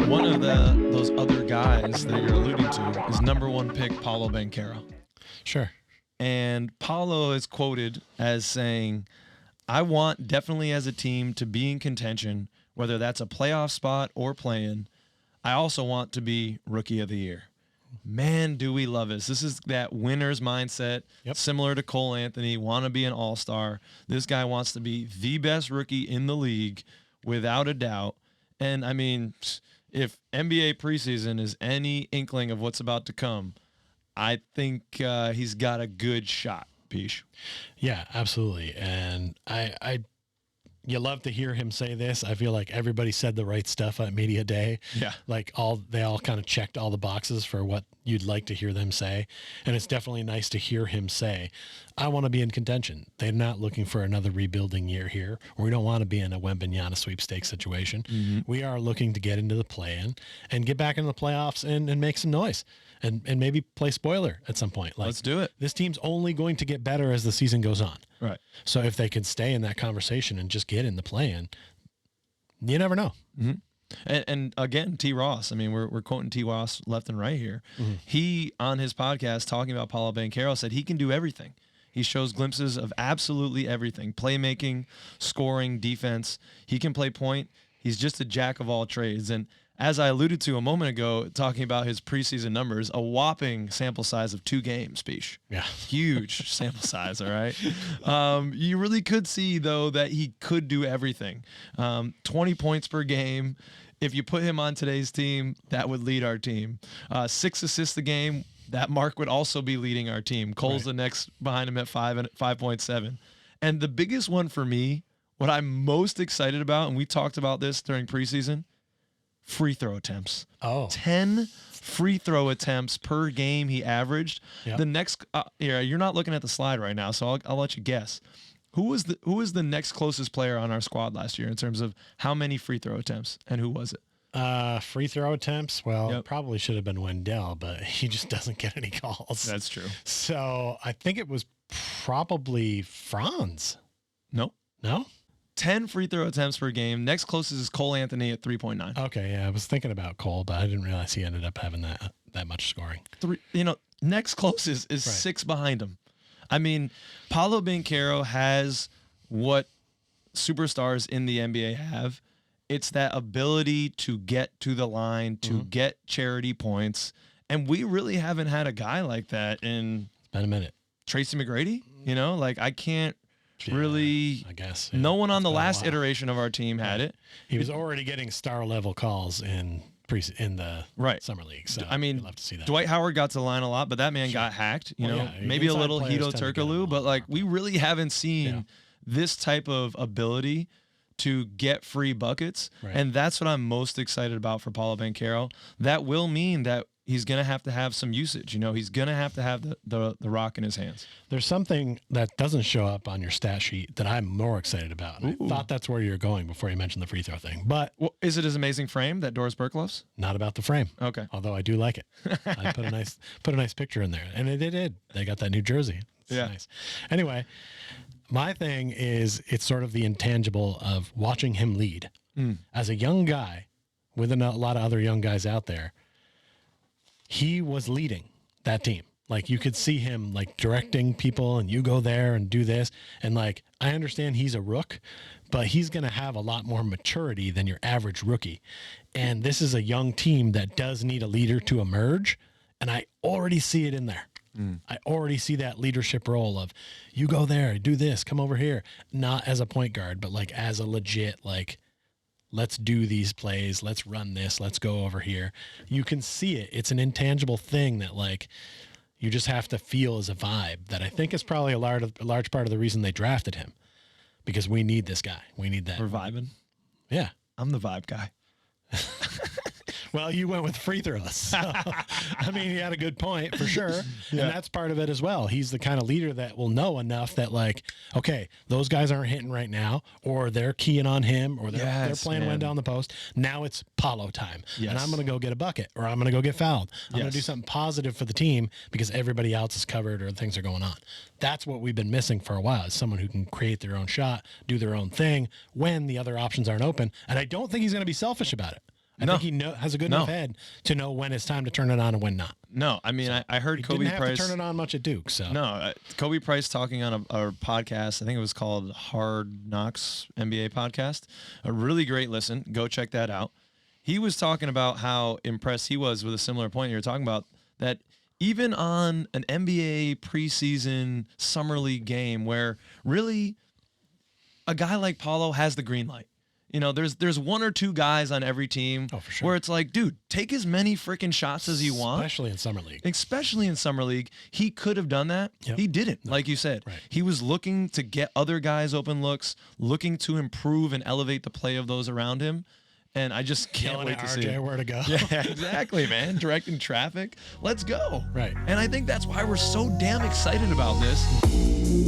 One of those other guys that you're alluding to is number one pick Paolo Banchero. Sure. And Paolo is quoted as saying, I want definitely as a team to be in contention, whether that's a playoff spot or play-in. I also want to be rookie of the year. Man, do we love this. This is that winner's mindset, similar to Cole Anthony, want to be an all-star. This guy wants to be the best rookie in the league without a doubt. And, I mean, if NBA preseason is any inkling of what's about to come, I think he's got a good shot, Pish. Yeah, absolutely. And you love to hear him say this. I feel like everybody said the right stuff at Media Day. Yeah. Like they all kind of checked all the boxes for what you'd like to hear them say. And it's definitely nice to hear him say, I want to be in contention. They're not looking for another rebuilding year here. We don't want to be in a Wembanyama sweepstakes situation. Mm-hmm. We are looking to get into the play-in and get back into the playoffs and make some noise and maybe play spoiler at some point. Like, let's do it. This team's only going to get better as the season goes on. Right. So if they can stay in that conversation and just get in the play-in, you never know. Mm-hmm. And again, T. Ross, I mean, we're quoting T. Ross left and right here. Mm-hmm. He, on his podcast, talking about Paolo Banchero, said he can do everything. He shows glimpses of absolutely everything: playmaking, scoring, defense. He can play point. He's just a jack of all trades. And as I alluded to a moment ago, talking about his preseason numbers, a whopping sample size of 2 games, Speech. Yeah. Huge sample size, all right? You really could see, though, that he could do everything. 20 points per game. If you put him on today's team, that would lead our team. 6 assists a game. That mark would also be leading our team. Cole's the next behind him at 5.7. And the biggest one for me, what I'm most excited about, and we talked about this during preseason, free throw attempts. 10 free throw attempts per game he averaged. Yep. The next, you're not looking at the slide right now, so I'll let you guess. Who was the next closest player on our squad last year in terms of how many free throw attempts, and who was it? Free throw attempts? Well, it probably should have been Wendell, but he just doesn't get any calls. That's true. So I think it was probably Franz. No? 10 free throw attempts per game. Next closest is Cole Anthony at 3.9. Okay, yeah, I was thinking about Cole, but I didn't realize he ended up having that much scoring. Next closest is 6 behind him. I mean, Paolo Banchero has what superstars in the NBA have. It's that ability to get to the line, to get charity points. And we really haven't had a guy like that in... It's been a minute. Tracy McGrady? I can't really... I guess. Yeah. No one on the last iteration of our team had it. He was already getting star-level calls in the summer league. So I mean, love to see that. Dwight Howard got to the line a lot, but that man got hacked. Maybe a little Hito Turkoglu, but we really haven't seen this type of ability to get free buckets, and that's what I'm most excited about for Paolo Banchero. That will mean that he's going to have some usage. He's going to have the rock in his hands. There's something that doesn't show up on your stat sheet that I'm more excited about. And I thought that's where you're going before you mentioned the free throw thing. But is it his amazing frame that Doris Burke loves? Not about the frame. Okay. Although I do like it. I put a nice picture in there, and they did. They got that New Jersey. It's nice. Anyway, my thing is it's sort of the intangible of watching him lead. As a young guy with a lot of other young guys out there, he was leading that team. You could see him directing people, and you go there and do this. And I understand he's a rook, but he's going to have a lot more maturity than your average rookie. And this is a young team that does need a leader to emerge. And I already see it in there. I already see that leadership role of you go there, do this, come over here, not as a point guard, but as a legit, let's do these plays. Let's run this. Let's go over here. You can see it. It's an intangible thing that you just have to feel as a vibe that I think is probably a large part of the reason they drafted him, because we need this guy. We need that. We're vibing. Yeah. I'm the vibe guy. Well, you went with free throws. So, I mean, he had a good point for sure. Yeah. And that's part of it as well. He's the kind of leader that will know enough that okay, those guys aren't hitting right now, or they're keying on him, or they're playing one down the post. Now it's Paolo time. Yes. And I'm going to go get a bucket, or I'm going to go get fouled. I'm going to do something positive for the team because everybody else is covered or things are going on. That's what we've been missing for a while, is someone who can create their own shot, do their own thing when the other options aren't open. And I don't think he's going to be selfish about it. I think he has a good enough head to know when it's time to turn it on and when not. No, I mean, I heard Kobe didn't have Price to turn it on much at Duke. So no, Kobe Price talking on a podcast. I think it was called Hard Knocks NBA podcast. A really great listen. Go check that out. He was talking about how impressed he was with a similar point you were talking about, that even on an NBA preseason summer league game where really a guy like Paolo has the green light. You know, there's one or two guys on every team where it's like, dude, take as many freaking shots as you want. Especially in summer league. Especially in summer league. He could have done that. Yep. He didn't, like you said. Right. He was looking to get other guys open looks, looking to improve and elevate the play of those around him. And I just can't wait to see RJ where to go. Yeah, exactly, man. Directing traffic. Let's go. Right. And I think that's why we're so damn excited about this.